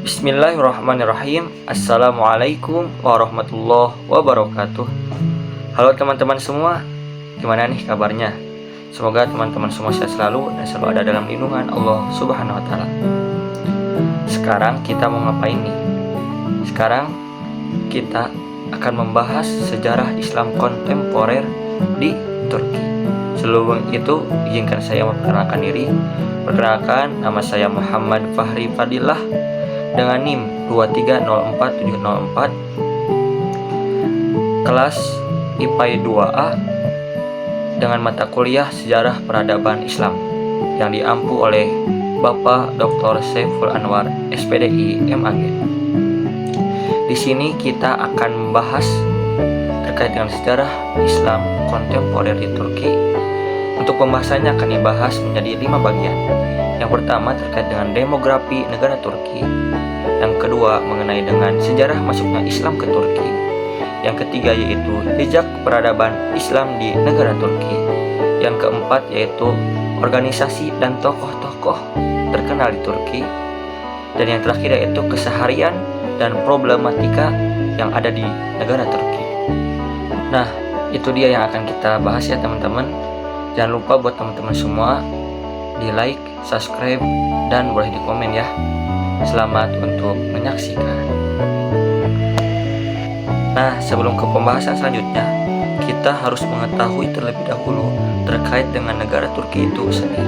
Bismillahirrahmanirrahim. Assalamualaikum warahmatullahi wabarakatuh. Halo teman-teman semua, gimana nih kabarnya? Semoga teman-teman semua sehat selalu dan selalu ada dalam lindungan Allah Subhanahu wa Ta'ala. Sekarang kita mau ngapain nih? Sekarang kita akan membahas sejarah Islam kontemporer di Turki. Sebelum itu, izinkan saya memperkenalkan diri. Perkenalkan, nama saya Muhammad Fahri Fadillah dengan NIM 2304704, kelas IPA 2A dengan mata kuliah Sejarah Peradaban Islam yang diampu oleh Bapak Dr. Saiful Anwar, SPDI, MAG. Di sini kita akan membahas terkait dengan sejarah Islam kontemporer di Turki. Untuk pembahasannya akan dibahas menjadi 5 bagian. Yang pertama terkait dengan demografi negara Turki. Yang kedua mengenai dengan sejarah masuknya Islam ke Turki. Yang ketiga yaitu jejak peradaban Islam di negara Turki. Yang keempat yaitu organisasi dan tokoh-tokoh terkenal di Turki. Dan yang terakhir yaitu keseharian dan problematika yang ada di negara Turki. Nah, itu dia yang akan kita bahas ya teman-teman. Jangan lupa buat teman-teman semua di like, subscribe, dan boleh di komen ya. Selamat untuk menyaksikan. Nah, sebelum ke pembahasan selanjutnya, kita harus mengetahui terlebih dahulu terkait dengan negara Turki itu sendiri.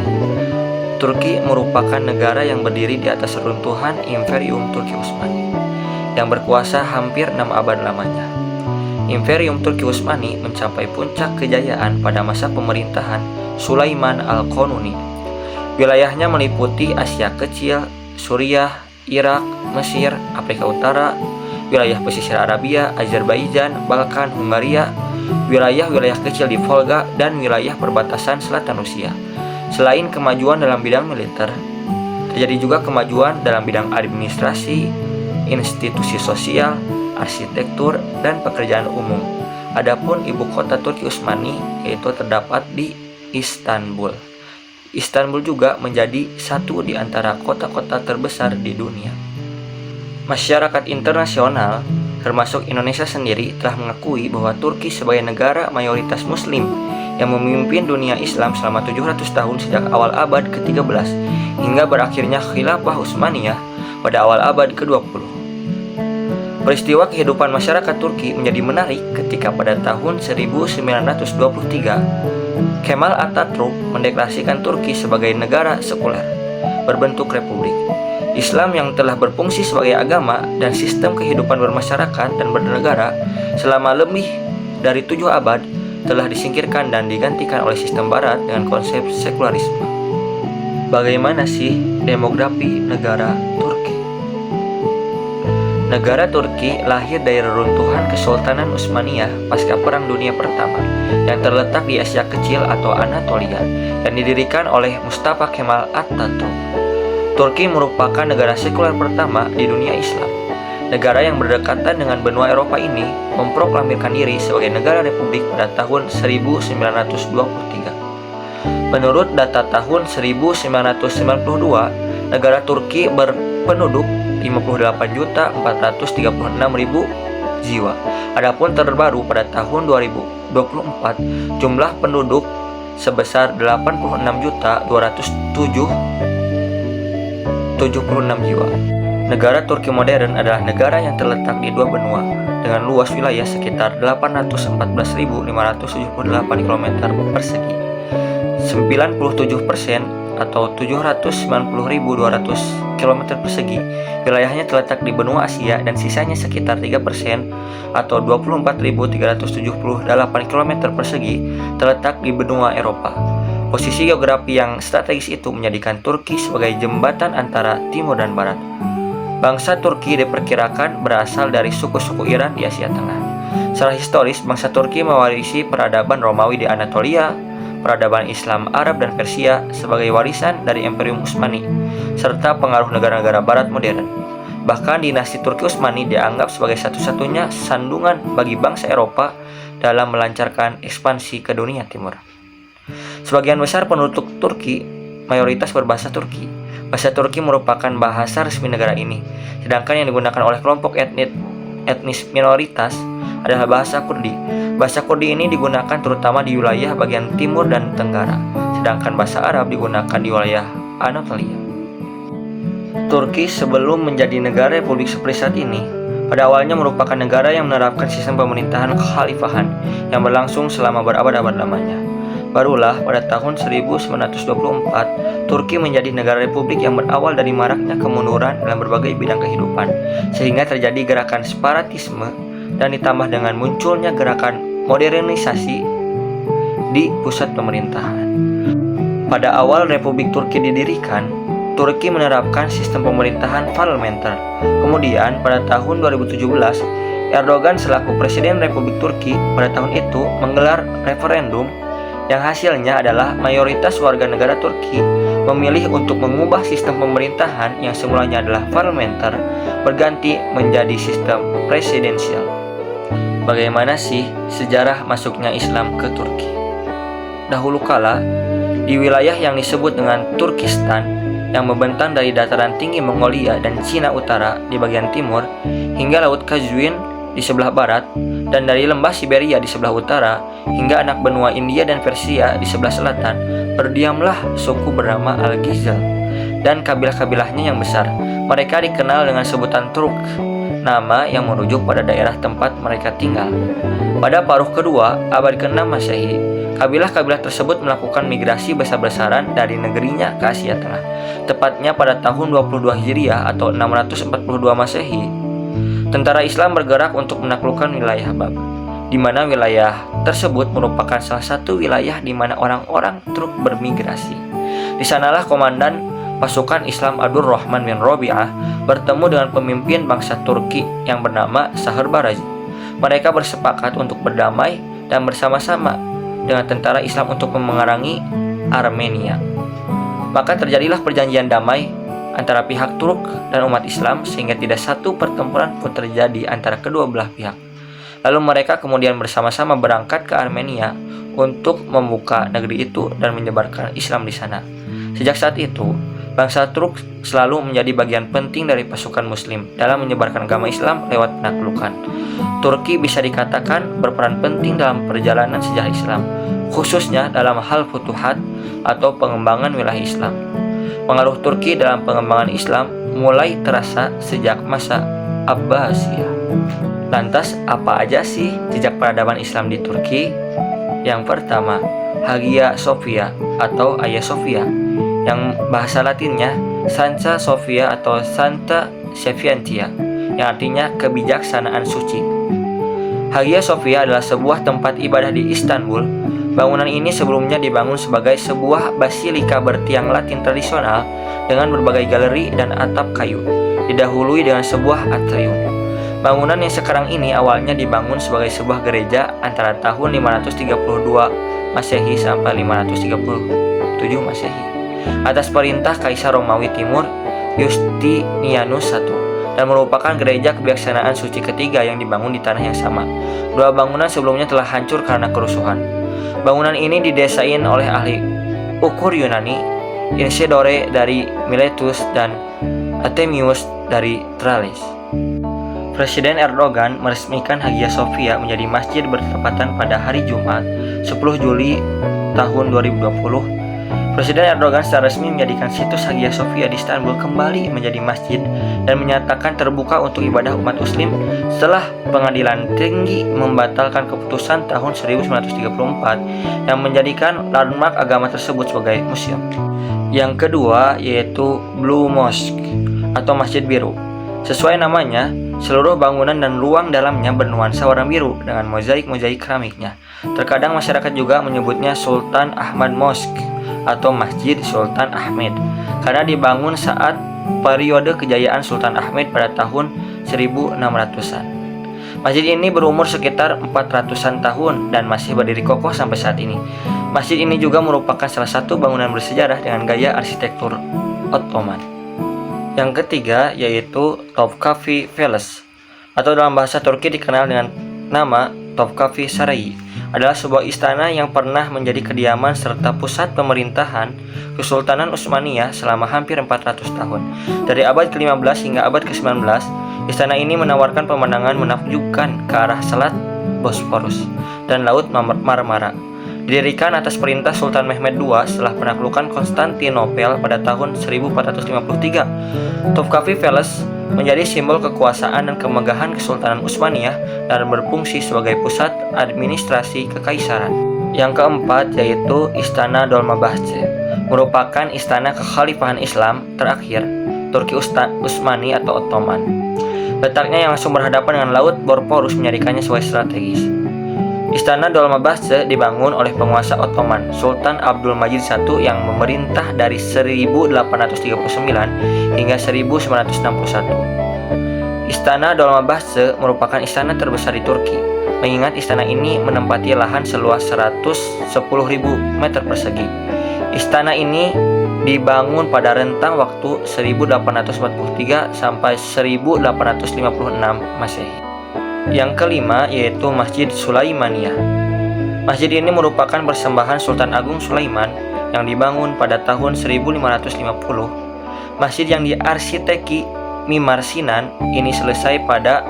Turki merupakan negara yang berdiri di atas runtuhan Imperium Turki Utsmani yang berkuasa hampir 6 abad lamanya. Imperium Turki Utsmani mencapai puncak kejayaan pada masa pemerintahan Sulaiman Al-Qanuni. Wilayahnya meliputi Asia Kecil, Suriah, Irak, Mesir, Afrika Utara, wilayah pesisir Arabia, Azerbaijan, Balkan, Hungaria, wilayah-wilayah kecil di Volga, dan wilayah perbatasan selatan Rusia. Selain kemajuan dalam bidang militer, terjadi juga kemajuan dalam bidang administrasi, institusi sosial, arsitektur, dan pekerjaan umum. Adapun ibu kota Turki Utsmani yaitu terdapat di Istanbul. Istanbul juga menjadi satu di antara kota-kota terbesar di dunia. Masyarakat internasional, termasuk Indonesia sendiri, telah mengakui bahwa Turki sebagai negara mayoritas Muslim yang memimpin dunia Islam selama 700 tahun sejak awal abad ke-13 hingga berakhirnya Khilafah Utsmaniyah pada awal abad ke-20. Peristiwa kehidupan masyarakat Turki menjadi menarik ketika pada tahun 1923 Kemal Atatürk mendeklarasikan Turki sebagai negara sekuler berbentuk republik. Islam yang telah berfungsi sebagai agama dan sistem kehidupan bermasyarakat dan bernegara selama lebih dari 7 abad telah disingkirkan dan digantikan oleh sistem barat dengan konsep sekularisme. Bagaimana sih demografi negara Turki? Negara Turki lahir dari reruntuhan Kesultanan Utsmaniyah pasca Perang Dunia Pertama yang terletak di Asia Kecil atau Anatolia yang didirikan oleh Mustafa Kemal Atatürk. Turki merupakan negara sekuler pertama di dunia Islam. Negara yang berdekatan dengan benua Eropa ini memproklamirkan diri sebagai negara republik pada tahun 1923. Menurut data tahun 1992, negara Turki berpenduduk 58.436.000 jiwa. Adapun terbaru pada tahun 2024, jumlah penduduk sebesar 86.276 jiwa. Negara Turki modern adalah negara yang terletak di 2 benua dengan luas wilayah sekitar 814.578 km persegi. 97% atau 790.200 km persegi wilayahnya terletak di benua Asia dan sisanya sekitar 3% atau 24.378 km persegi terletak di benua Eropa. Posisi geografi yang strategis itu menjadikan Turki sebagai jembatan antara timur dan barat. Bangsa Turki diperkirakan berasal dari suku-suku Iran di Asia Tengah. Secara historis, bangsa Turki mewarisi peradaban Romawi di Anatolia, peradaban Islam Arab dan Persia sebagai warisan dari Imperium Utsmani, serta pengaruh negara-negara barat modern. Bahkan dinasti Turki Utsmani dianggap sebagai satu-satunya sandungan bagi bangsa Eropa dalam melancarkan ekspansi ke dunia timur. Sebagian besar penduduk Turki mayoritas berbahasa Turki. Bahasa Turki merupakan bahasa resmi negara ini, sedangkan yang digunakan oleh kelompok etnis minoritas adalah bahasa Kurdi. Bahasa Kurdi ini digunakan terutama di wilayah bagian timur dan tenggara, sedangkan bahasa Arab digunakan di wilayah Anatolia. Turki sebelum menjadi negara republik seperti saat ini, pada awalnya merupakan negara yang menerapkan sistem pemerintahan kekhalifahan yang berlangsung selama berabad-abad lamanya. Barulah pada tahun 1924, Turki menjadi negara republik yang berawal dari maraknya kemunduran dalam berbagai bidang kehidupan, sehingga terjadi gerakan separatisme dan ditambah dengan munculnya gerakan modernisasi di pusat pemerintahan. Pada awal Republik Turki didirikan, Turki menerapkan sistem pemerintahan parlementer. Kemudian pada tahun 2017, Erdogan selaku Presiden Republik Turki pada tahun itu menggelar referendum yang hasilnya adalah mayoritas warga negara Turki memilih untuk mengubah sistem pemerintahan yang semulanya adalah parlementer berganti menjadi sistem presidensial. Bagaimana sih sejarah masuknya Islam ke Turki? Dahulu kala, di wilayah yang disebut dengan Turkistan yang membentang dari dataran tinggi Mongolia dan Cina Utara di bagian timur hingga Laut Kazvin di sebelah barat, dan dari lembah Siberia di sebelah utara hingga anak benua India dan Persia di sebelah selatan, berdiamlah suku bernama Al-Ghizal dan kabilah-kabilahnya yang besar. Mereka dikenal dengan sebutan Turk, nama yang merujuk pada daerah tempat mereka tinggal. Pada paruh kedua abad ke-6 Masehi, kabilah-kabilah tersebut melakukan migrasi besar-besaran dari negerinya ke Asia Tengah, tepatnya pada tahun 22 Hijriah atau 642 Masehi. Tentara Islam bergerak untuk menaklukkan wilayah Bab, di mana wilayah tersebut merupakan salah satu wilayah di mana orang-orang Turk bermigrasi. Di sanalah komandan pasukan Islam Abdurrahman bin Rabi'ah bertemu dengan pemimpin bangsa Turki yang bernama Sahar Baraj. Mereka bersepakat untuk berdamai dan bersama-sama dengan tentara Islam untuk memerangi Armenia. Maka terjadilah perjanjian damai antara pihak Turk dan umat Islam sehingga tidak satu pertempuran pun terjadi antara kedua belah pihak. Lalu mereka kemudian bersama-sama berangkat ke Armenia untuk membuka negeri itu dan menyebarkan Islam di sana. Sejak saat itu, bangsa Turk selalu menjadi bagian penting dari pasukan Muslim dalam menyebarkan agama Islam lewat penaklukan. Turki bisa dikatakan berperan penting dalam perjalanan sejarah Islam, khususnya dalam hal futuhat atau pengembangan wilayah Islam. Pengaruh Turki dalam pengembangan Islam mulai terasa sejak masa Abbasiyah. Lantas, apa aja sih jejak peradaban Islam di Turki? Yang pertama, Hagia Sophia atau Hagia Sophia, yang bahasa Latinnya Santa Sophia atau Santa Sophiantia, yang artinya kebijaksanaan suci. Hagia Sophia adalah sebuah tempat ibadah di Istanbul. Bangunan ini sebelumnya dibangun sebagai sebuah basilika bertiang Latin tradisional dengan berbagai galeri dan atap kayu, didahului dengan sebuah atrium. Bangunan yang sekarang ini awalnya dibangun sebagai sebuah gereja antara tahun 532 Masehi sampai 537 Masehi atas perintah Kaisar Romawi Timur Justinianus I, dan merupakan gereja kebijaksanaan suci ketiga yang dibangun di tanah yang sama. Dua bangunan sebelumnya telah hancur karena kerusuhan. Bangunan ini didesain oleh ahli ukur Yunani, Isidore dari Miletus dan Artemius dari Tralles. Presiden Erdogan meresmikan Hagia Sophia menjadi masjid bertepatan pada hari Jumat, 10 Juli tahun 2020. Presiden Erdogan secara resmi menjadikan situs Hagia Sophia di Istanbul kembali menjadi masjid dan menyatakan terbuka untuk ibadah umat muslim setelah pengadilan tinggi membatalkan keputusan tahun 1934 yang menjadikan landmark agama tersebut sebagai museum. Yang kedua yaitu Blue Mosque atau Masjid Biru. Sesuai namanya, seluruh bangunan dan ruang dalamnya bernuansa warna biru dengan mozaik-mozaik keramiknya. Terkadang masyarakat juga menyebutnya Sultan Ahmad Mosque atau Masjid Sultan Ahmed karena dibangun saat periode kejayaan Sultan Ahmed pada tahun 1600-an. Masjid ini berumur sekitar 400-an tahun dan masih berdiri kokoh sampai saat ini. Masjid ini juga merupakan salah satu bangunan bersejarah dengan gaya arsitektur Ottoman. Yang ketiga yaitu Topkapi Palace, atau dalam bahasa Turki dikenal dengan nama Topkapi Saray adalah sebuah istana yang pernah menjadi kediaman serta pusat pemerintahan Kesultanan Utsmaniyah selama hampir 400 tahun. Dari abad ke-15 hingga abad ke-19, istana ini menawarkan pemandangan menakjubkan ke arah selat Bosporus dan Laut Marmara. Didirikan atas perintah Sultan Mehmed II setelah penaklukan Konstantinopel pada tahun 1453. Topkapi Palace menjadi simbol kekuasaan dan kemegahan Kesultanan Utsmaniyah dan berfungsi sebagai pusat administrasi kekaisaran. Yang keempat yaitu Istana Dolmabahce, merupakan istana kekhalifahan Islam terakhir Turki Utsmani atau Ottoman. Letaknya yang langsung berhadapan dengan Laut Bosporus menjadikannya sebagai strategis. Istana Dolmabahce dibangun oleh penguasa Ottoman, Sultan Abdulmajid I yang memerintah dari 1839 hingga 1961. Istana Dolmabahce merupakan istana terbesar di Turki, mengingat istana ini menempati lahan seluas 110.000 meter persegi. Istana ini dibangun pada rentang waktu 1843 sampai 1856 Masehi. Yang kelima yaitu Masjid Sulaimaniyah. Masjid ini merupakan persembahan Sultan Agung Sulaiman yang dibangun pada tahun 1550. Masjid yang diarsiteki Mimar Sinan ini selesai pada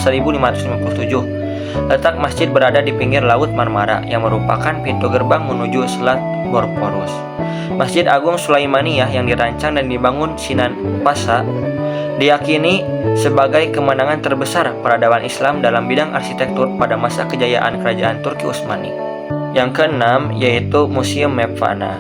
1557. Letak masjid berada di pinggir Laut Marmara yang merupakan pintu gerbang menuju Selat Bosporus. Masjid Agung Sulaimaniyah yang dirancang dan dibangun Sinan Pasha diyakini sebagai kemenangan terbesar peradaban Islam dalam bidang arsitektur pada masa kejayaan kerajaan Turki Utsmani. Yang keenam yaitu Museum Mevlana.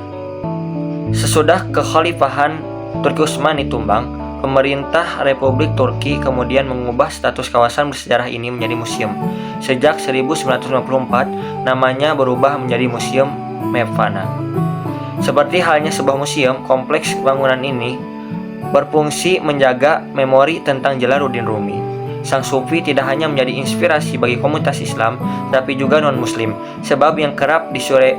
Sesudah kekhalifahan Turki Utsmani tumbang, pemerintah Republik Turki kemudian mengubah status kawasan bersejarah ini menjadi museum. Sejak 1954, namanya berubah menjadi Museum Mevlana. Seperti halnya sebuah museum, kompleks bangunan ini berfungsi menjaga memori tentang Jalaluddin Rumi. Sang sufi tidak hanya menjadi inspirasi bagi komunitas Islam, tapi juga non-muslim, sebab yang kerap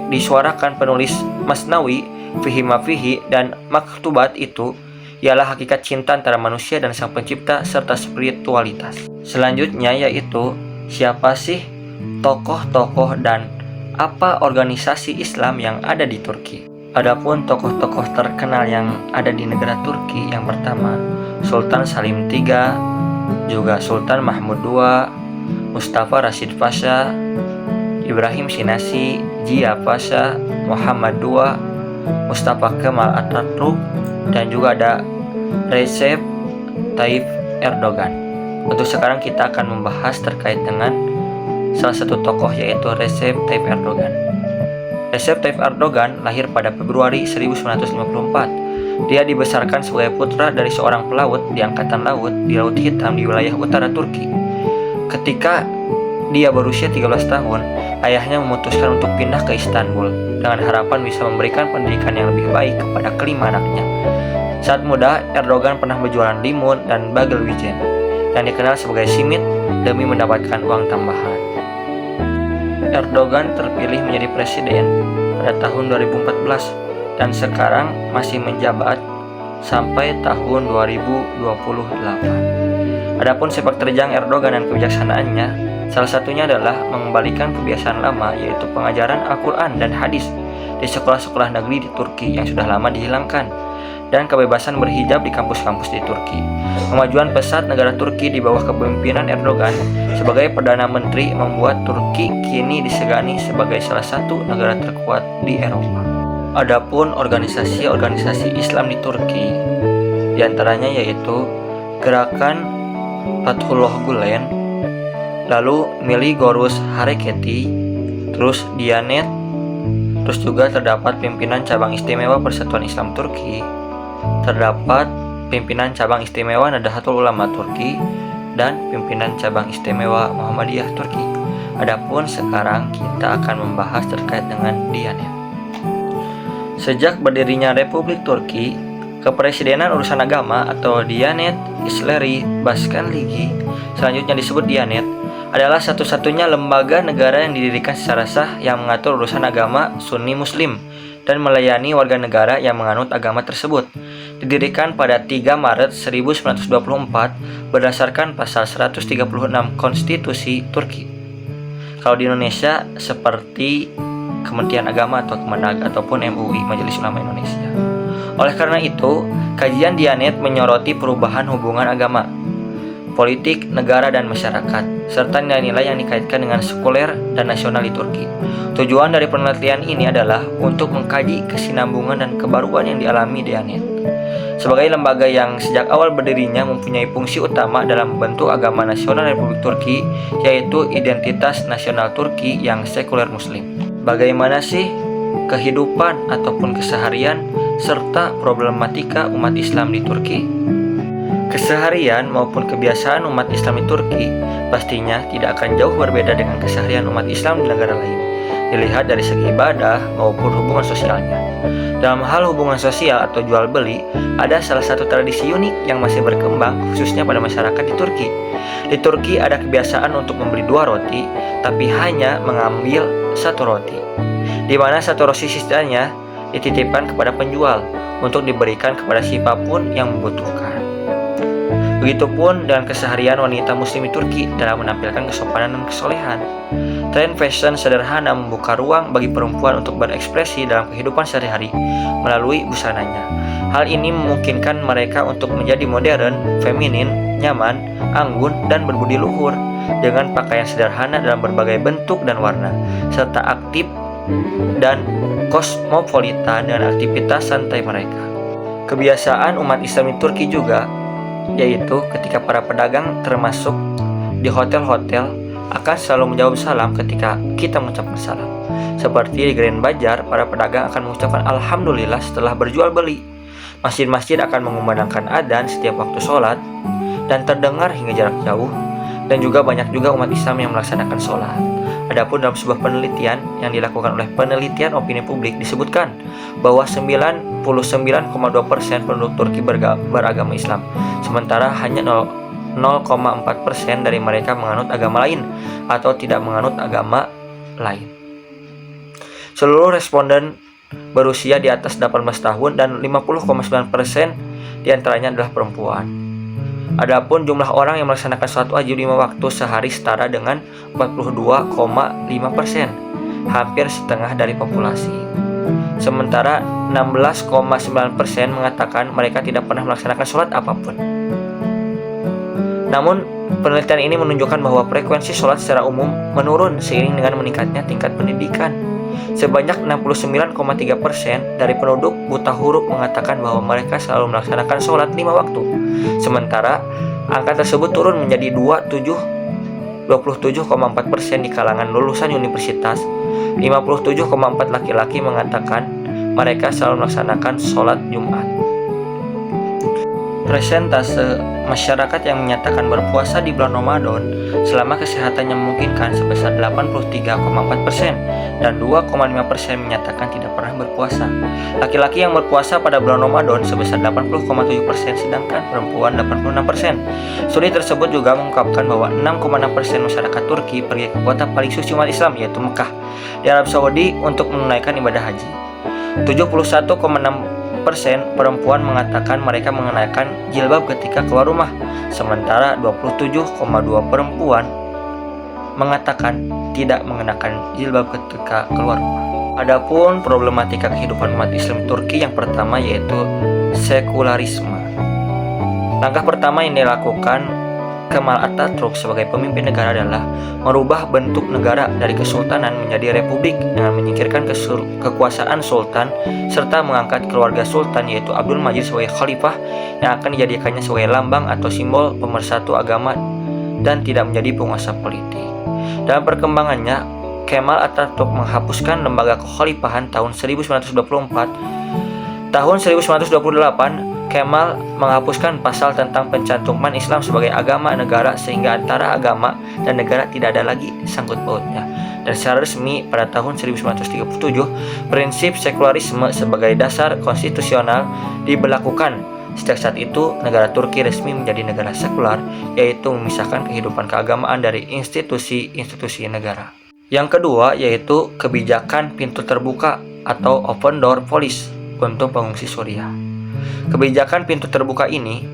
disuarakan penulis Masnawi, Fihi Mafihi, dan Maktubat itu ialah hakikat cinta antara manusia dan sang pencipta serta spiritualitas. Selanjutnya yaitu siapa sih tokoh-tokoh dan apa organisasi Islam yang ada di Turki. Adapun tokoh-tokoh terkenal yang ada di negara Turki, yang pertama Sultan Salim III, juga Sultan Mahmud II, Mustafa Rashid Pasha, Ibrahim Sinasi, Jia Pasha, Muhammad II, Mustafa Kemal Atatürk, dan juga ada Recep Tayyip Erdogan. Untuk sekarang kita akan membahas terkait dengan salah satu tokoh yaitu Recep Tayyip Erdogan. Recep Tayyip Erdogan lahir pada Februari 1954. Dia dibesarkan sebagai putra dari seorang pelaut di Angkatan Laut di Laut Hitam di wilayah utara Turki. Ketika dia berusia 13 tahun, ayahnya memutuskan untuk pindah ke Istanbul dengan harapan bisa memberikan pendidikan yang lebih baik kepada kelima anaknya. Saat muda, Erdogan pernah berjualan limun dan bagel wijen yang dikenal sebagai simit demi mendapatkan uang tambahan. Erdogan terpilih menjadi presiden pada tahun 2014 dan sekarang masih menjabat sampai tahun 2028. Adapun sepak terjang Erdogan dan kebijaksanaannya, salah satunya adalah mengembalikan kebiasaan lama yaitu pengajaran Al-Quran dan hadis di sekolah-sekolah negeri di Turki yang sudah lama dihilangkan, dan kebebasan berhijab di kampus-kampus di Turki. Kemajuan pesat negara Turki di bawah kepemimpinan Erdogan sebagai Perdana Menteri membuat Turki kini disegani sebagai salah satu negara terkuat di Eropa. Adapun organisasi-organisasi Islam di Turki, diantaranya yaitu Gerakan Fathullah Gulen, lalu Milli Görüş Hareketi, terus Diyanet, terus juga terdapat pimpinan cabang istimewa Persatuan Islam Turki, terdapat pimpinan cabang istimewa Nahdlatul Ulama Turki, dan pimpinan cabang istimewa Muhammadiyah Turki. Adapun sekarang kita akan membahas terkait dengan Diyanet. Sejak berdirinya Republik Turki, Kepresidenan Urusan Agama atau Diyanet İşleri Başkanlığı, selanjutnya disebut Diyanet, adalah satu-satunya lembaga negara yang didirikan secara sah yang mengatur urusan agama Sunni Muslim dan melayani warga negara yang menganut agama tersebut. Didirikan pada 3 Maret 1924 berdasarkan pasal 136 Konstitusi Turki. Kalau di Indonesia seperti Kementerian Agama atau Kemenag ataupun MUI, Majelis Ulama Indonesia. Oleh karena itu, kajian Diyanet menyoroti perubahan hubungan agama, politik, negara, dan masyarakat, serta nilai-nilai yang dikaitkan dengan sekuler dan nasional di Turki. Tujuan dari penelitian ini adalah untuk mengkaji kesinambungan dan kebaruan yang dialami Diyanet sebagai lembaga yang sejak awal berdirinya mempunyai fungsi utama dalam membentuk agama nasional Republik Turki, yaitu identitas nasional Turki yang sekuler Muslim. Bagaimana sih kehidupan ataupun keseharian serta problematika umat Islam di Turki? Keseharian maupun kebiasaan umat Islam di Turki pastinya tidak akan jauh berbeda dengan keseharian umat Islam di negara lain, dilihat dari segi ibadah maupun hubungan sosialnya. Dalam hal hubungan sosial atau jual beli, ada salah satu tradisi unik yang masih berkembang khususnya pada masyarakat di Turki. Di Turki ada kebiasaan untuk membeli 2 roti, tapi hanya mengambil 1 roti, di mana 1 roti sisanya dititipkan kepada penjual untuk diberikan kepada siapapun yang membutuhkan. Begitupun dengan keseharian wanita muslim di Turki dalam menampilkan kesopanan dan kesolehan. Tren fashion sederhana membuka ruang bagi perempuan untuk berekspresi dalam kehidupan sehari-hari melalui busananya. Hal ini memungkinkan mereka untuk menjadi modern, feminin, nyaman, anggun, dan berbudi luhur dengan pakaian sederhana dalam berbagai bentuk dan warna, serta aktif dan kosmopolitan dengan aktivitas santai mereka. Kebiasaan umat Islam di Turki juga, yaitu ketika para pedagang termasuk di hotel-hotel akan selalu menjawab salam ketika kita mengucapkan salam. Seperti di Grand Bazar, para pedagang akan mengucapkan Alhamdulillah setelah berjual beli. Masjid-masjid akan mengumandangkan adzan setiap waktu sholat dan terdengar hingga jarak jauh, dan juga banyak juga umat Islam yang melaksanakan sholat. Adapun dalam sebuah penelitian yang dilakukan oleh penelitian opini publik disebutkan bahwa 99,2% penduduk Turki beragama Islam, sementara hanya 0,4% dari mereka menganut agama lain atau tidak menganut agama lain. Seluruh responden berusia di atas 18 tahun dan 50,9% diantaranya adalah perempuan. Adapun jumlah orang yang melaksanakan sholat wajib 5 waktu sehari setara dengan 42,5%, hampir setengah dari populasi. Sementara 16,9% mengatakan mereka tidak pernah melaksanakan sholat apapun. Namun, penelitian ini menunjukkan bahwa frekuensi sholat secara umum menurun seiring dengan meningkatnya tingkat pendidikan. Sebanyak 69,3% dari penduduk buta huruf mengatakan bahwa mereka selalu melaksanakan sholat 5 waktu. Sementara, angka tersebut turun menjadi 27,4% di kalangan lulusan universitas. 57,4% laki-laki mengatakan mereka selalu melaksanakan sholat Jumat. Persentase masyarakat yang menyatakan berpuasa di bulan Ramadan selama kesehatannya memungkinkan sebesar 83,4% dan 2,5% menyatakan tidak pernah berpuasa. Laki-laki yang berpuasa pada bulan Ramadan sebesar 80,7%, sedangkan perempuan 86%. Studi tersebut juga mengungkapkan bahwa 6,6% masyarakat Turki pergi ke kota paling suci umat Islam, yaitu Mekah di Arab Saudi, untuk menunaikan ibadah haji. 71,6% perempuan mengatakan mereka mengenakan jilbab ketika keluar rumah, sementara 27,2% perempuan mengatakan tidak mengenakan jilbab ketika keluar rumah. Adapun problematika kehidupan umat Islam Turki yang pertama yaitu sekularisme. Langkah pertama yang dilakukan Kemal Atatürk sebagai pemimpin negara adalah merubah bentuk negara dari kesultanan menjadi republik dengan menyingkirkan kekuasaan sultan serta mengangkat keluarga sultan yaitu Abdul Majid sebagai khalifah yang akan dijadikannya sebagai lambang atau simbol pemersatu agama dan tidak menjadi penguasa politik. Dalam perkembangannya, Kemal Atatürk menghapuskan lembaga kekhalifahan tahun 1924. Tahun 1928, Kemal menghapuskan pasal tentang pencantuman Islam sebagai agama negara sehingga antara agama dan negara tidak ada lagi sangkut pautnya. Dan secara resmi pada tahun 1937, prinsip sekularisme sebagai dasar konstitusional diberlakukan. Sejak saat itu, negara Turki resmi menjadi negara sekular, yaitu memisahkan kehidupan keagamaan dari institusi-institusi negara. Yang kedua yaitu kebijakan pintu terbuka atau open door policy untuk pengungsi Suriah. Kebijakan pintu terbuka ini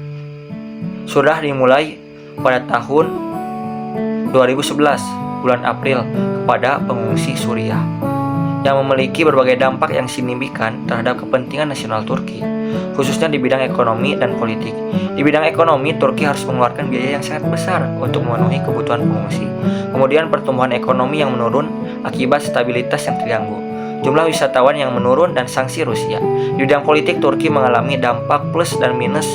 sudah dimulai pada tahun 2011 bulan April kepada pengungsi Suriah, yang memiliki berbagai dampak yang signifikan terhadap kepentingan nasional Turki, khususnya di bidang ekonomi dan politik. Di bidang ekonomi, Turki harus mengeluarkan biaya yang sangat besar untuk memenuhi kebutuhan pengungsi. Kemudian pertumbuhan ekonomi yang menurun akibat stabilitas yang terganggu, jumlah wisatawan yang menurun, dan sanksi Rusia. Di bidang politik, Turki mengalami dampak plus dan minus,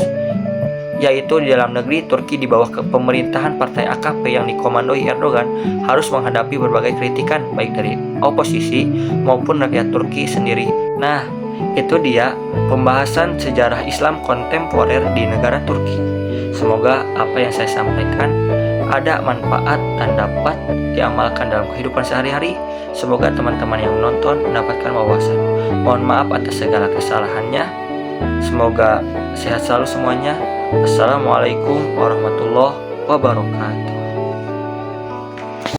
yaitu di dalam negeri, Turki di bawah pemerintahan partai AKP yang dikomandoi Erdogan harus menghadapi berbagai kritikan baik dari oposisi maupun rakyat Turki sendiri. Nah, itu dia pembahasan sejarah Islam kontemporer di negara Turki. Semoga apa yang saya sampaikan ada manfaat dan dapat diamalkan dalam kehidupan sehari-hari. Semoga teman-teman yang menonton mendapatkan wawasan. Mohon maaf atas segala kesalahannya. Semoga sehat selalu semuanya. Assalamualaikum warahmatullahi wabarakatuh.